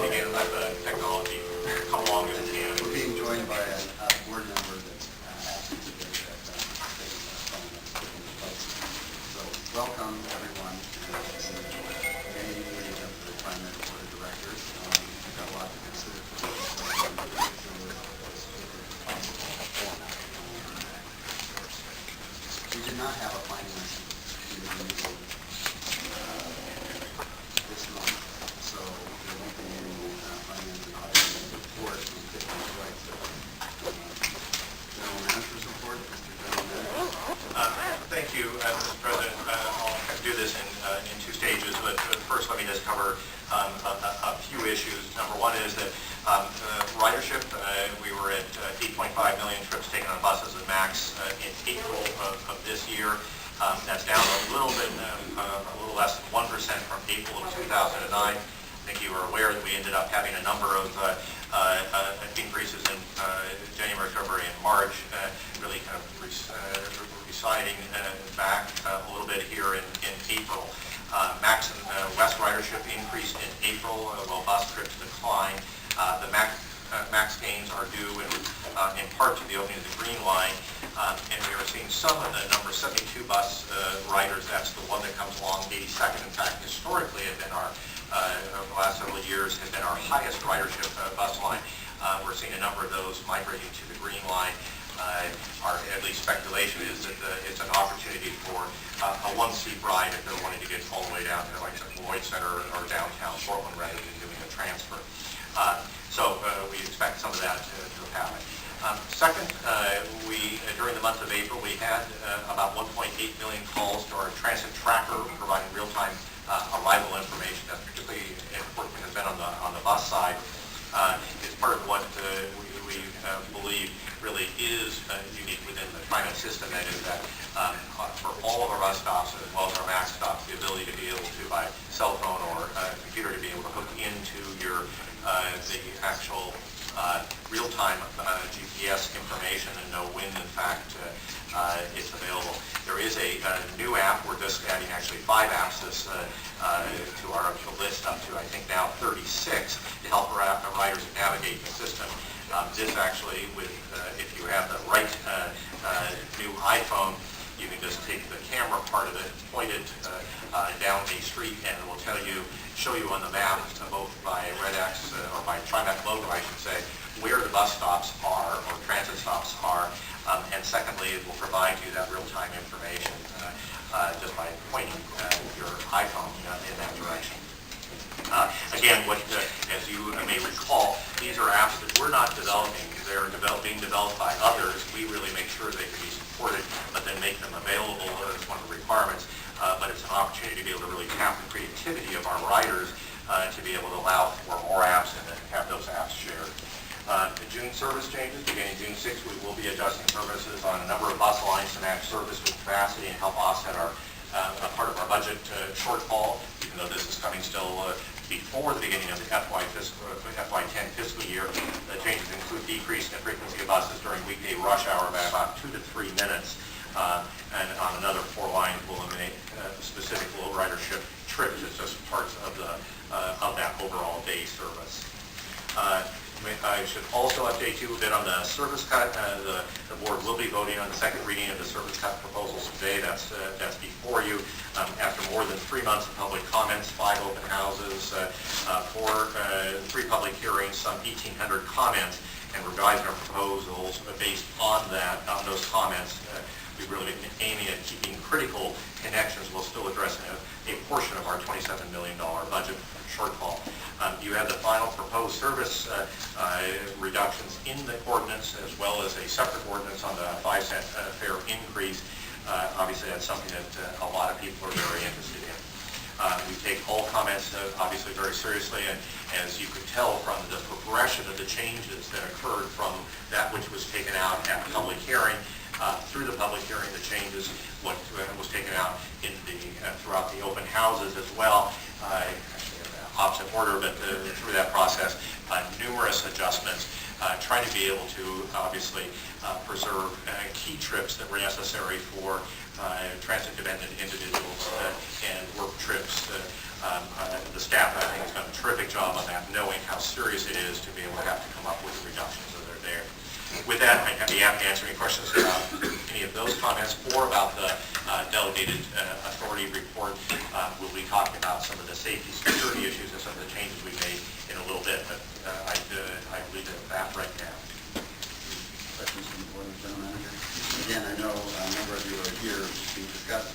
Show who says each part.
Speaker 1: begin and let the technology come along as it can.
Speaker 2: We're being joined by a board member that's absent today that taking the phone. So welcome everyone to the main meeting of the TriMet Board of Directors. We've got a lot to consider for this. We did not have a finance committee meeting this month, so there won't be any finance and auditing report from Tiffany's right. General Manager's report, Mr. General Manager.
Speaker 1: Thank you, Mr. President. I'll do this in two stages, but first let me just cover a few issues. Number one is that ridership, we were at 8.5 million trips taken on buses and MAX in April of this year. That's down a little bit, a little less than 1% from April of 2009. I think you were aware that we ended up having a number of increases in January, February, and March, really kind of residing back a little bit here in April. MAX and West ridership increased in April, while bus trips declined. The MAX gains are due in part to the opening of the Green Line, and we are seeing some of the number 72 bus riders. That's the one that comes along 82nd. In fact, historically, had been our over the last several years has been our highest ridership bus line. We're seeing a number of those migrating to the Green Line. Our at least speculation is that it's an opportunity for a one-seat ride if they're wanting to get all the way down to like Lloyd Center or downtown Portland rather than doing a transfer. So we expect some of that to happen. Second, during the month of April, we had about 1.8 million calls to our transit tracker providing real-time arrival information. That's particularly important has been on the bus side. It's part of what we believe really is unique within the TriMet system. That is that for all of our bus stops as well as our MAX stops, the ability to be able to, by cell phone or computer, to be able to hook into your the actual real-time GPS information and know when, in fact, it's available. There is a new app. We're just adding actually 5 apps to our list up to, I think, now 36 to help riders navigate the system. This actually, if you have the right new iPhone, you can just take the camera part of it, point it down a street, and it will show you on the map, both by red X or by TriMet logo, I should say, where the bus stops are or transit stops are. And secondly, it will provide you that real-time information just by pointing your iPhone in that direction. Again, as you may recall, these are apps that we're not developing. They're being developed by others. We really make sure they can be supported, but then make them available as one of the requirements. But it's an opportunity to be able to really tap the creativity of our riders to be able to allow for more apps and then have those apps shared. The June service changes, beginning June 6th, we will be adjusting services on a number of bus lines to match service with capacity and help offset a part of our budget shortfall, even though this is coming still before the beginning of the FY10 fiscal year. The changes include decrease in the frequency of buses during weekday rush hour by about 2 to 3 minutes, and on another 4 lines will eliminate specific low ridership trips as just parts of that overall day service. I should also update you a bit on the service cut. The board will be voting on the second reading of the service cut proposals today. That's before you. After more than 3 months of public comments, 5 open houses, 3 public hearings, some 1,800 comments, and revising our proposals based on those comments. We've really been aiming at keeping critical connections while still addressing a portion of our $27 million budget shortfall. You have the final proposed service reductions in the ordinance, as well as a separate ordinance on the 5-cent fare increase. Obviously, that's something that a lot of people are very interested in. We take all comments obviously very seriously, and as you could tell from the progression of the changes that occurred from that which was taken out at the public hearing, through the public hearing, the changes, what was taken out in throughout the open houses as well, opposite order, but through that process, numerous adjustments, trying to be able to obviously preserve key trips that were necessary for transit-dependent individuals and work trips. The staff, I think, has done a terrific job on that, knowing how serious it is to be able to have to come up with the reductions that are there. With that, I'd be happy to answer any questions about any of those comments or about the delegated authority report. We'll be talking about some of the safety security issues and some of the changes we made in a little bit, but I'd leave it at that right now.
Speaker 2: Questions from the board and general manager? Again, I know a number of you are here to discuss